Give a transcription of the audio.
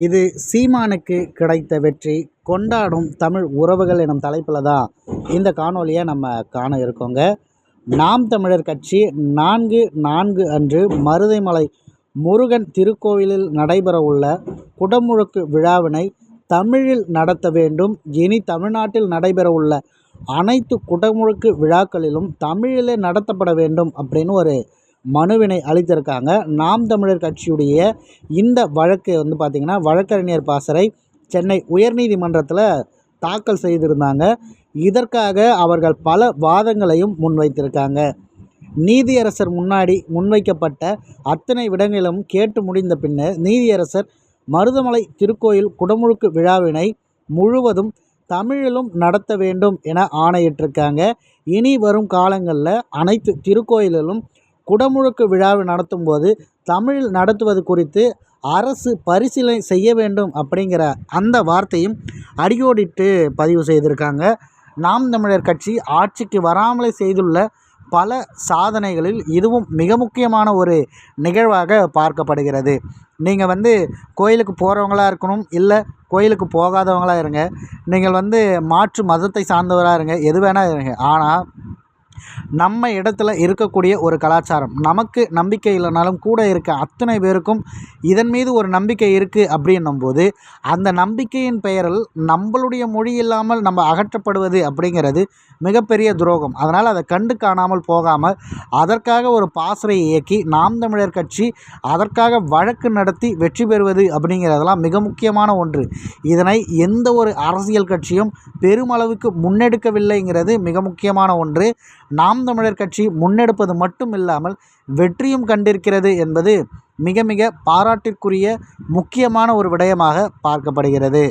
இது சீமானுக்கு கிடைத்த வெற்றி கொண்டாடும் தமிழ் உறவுகள் எனும் தலைப்பில் தான் இந்த காணொலியை நம்ம காண இருக்கோங்க. நாம் தமிழர் கட்சி 4/4 அன்று மருதைமலை முருகன் திருக்கோவிலில் நடைபெற உள்ள குடமுழுக்கு விழாவினை தமிழில் நடத்த வேண்டும். இனி தமிழ்நாட்டில் நடைபெற உள்ள அனைத்து குடமுழுக்கு விழாக்களிலும் தமிழிலே நடத்தப்பட வேண்டும் அப்படின்னு ஒரு மனுவினை அளித்திருக்காங்க. நாம் தமிழர் கட்சியுடைய இந்த வழக்கு பார்த்திங்கன்னா வழக்கறிஞர் பாசறை சென்னை உயர்நீதிமன்றத்தில் தாக்கல் செய்திருந்தாங்க. இதற்காக அவர்கள் பல வாதங்களையும் முன்வைத்திருக்காங்க. நீதியரசர் முன்னாடி முன்வைக்கப்பட்ட அத்தனை விடங்களும் கேட்டு முடிந்த பின்னர் நீதியரசர் மருதமலை திருக்கோயில் குடமுழுக்கு விழாவினை முழுவதும் தமிழிலும் நடத்த வேண்டும் என ஆணையிட்டிருக்காங்க. இனி வரும் காலங்களில் அனைத்து திருக்கோயிலிலும் குடமுழுக்கு விழாவை நடத்தும் போது தமிழில் நடத்துவது குறித்து அரசு பரிசீலனை செய்ய வேண்டும் அப்படிங்கிற அந்த வார்த்தையும் அடிக்கோடிட்டு பதிவு செய்திருக்காங்க. நாம் தமிழர் கட்சி ஆட்சிக்கு வராமலே செய்துள்ள பல சாதனைகளில் இதுவும் மிக முக்கியமான ஒரு நிகழ்வாக பார்க்கப்படுகிறது. நீங்கள் கோயிலுக்கு போகிறவங்களாக இருக்கணும், இல்லை கோயிலுக்கு போகாதவங்களாக இருங்க, நீங்கள் மாற்று மதத்தை சார்ந்தவராக இருங்க, எது வேணால் இருங்க. ஆனால் நம்ம இடத்துல இருக்கக்கூடிய ஒரு கலாச்சாரம் நமக்கு நம்பிக்கை இல்லைனாலும் கூட இருக்க அத்தனை பேருக்கும் இதன் மீது ஒரு நம்பிக்கை இருக்குது அப்படின்னும்போது அந்த நம்பிக்கையின் பெயரில் நம்மளுடைய மொழி இல்லாமல் நம்ம அகற்றப்படுவது அப்படிங்கிறது மிகப்பெரிய துரோகம். அதனால் அதை கண்டு காணாமல் போகாமல் அதற்காக ஒரு பாசறையை இயக்கி நாம் தமிழர் கட்சி அதற்காக வழக்கு நடத்தி வெற்றி பெறுவது அப்படிங்கிறதெல்லாம் மிக முக்கியமான ஒன்று. இதனை எந்த ஒரு அரசியல் கட்சியும் பெருமளவுக்கு முன்னெடுக்கவில்லைங்கிறது மிக முக்கியமான ஒன்று. நாம் தமிழர் கட்சி முன்னெடுப்பது மட்டும் இல்லாமல் வெற்றியும் கண்டிருக்கிறது என்பது மிக மிக பாராட்டிற்குரிய முக்கியமான ஒரு விடயமாக பார்க்கப்படுகிறது.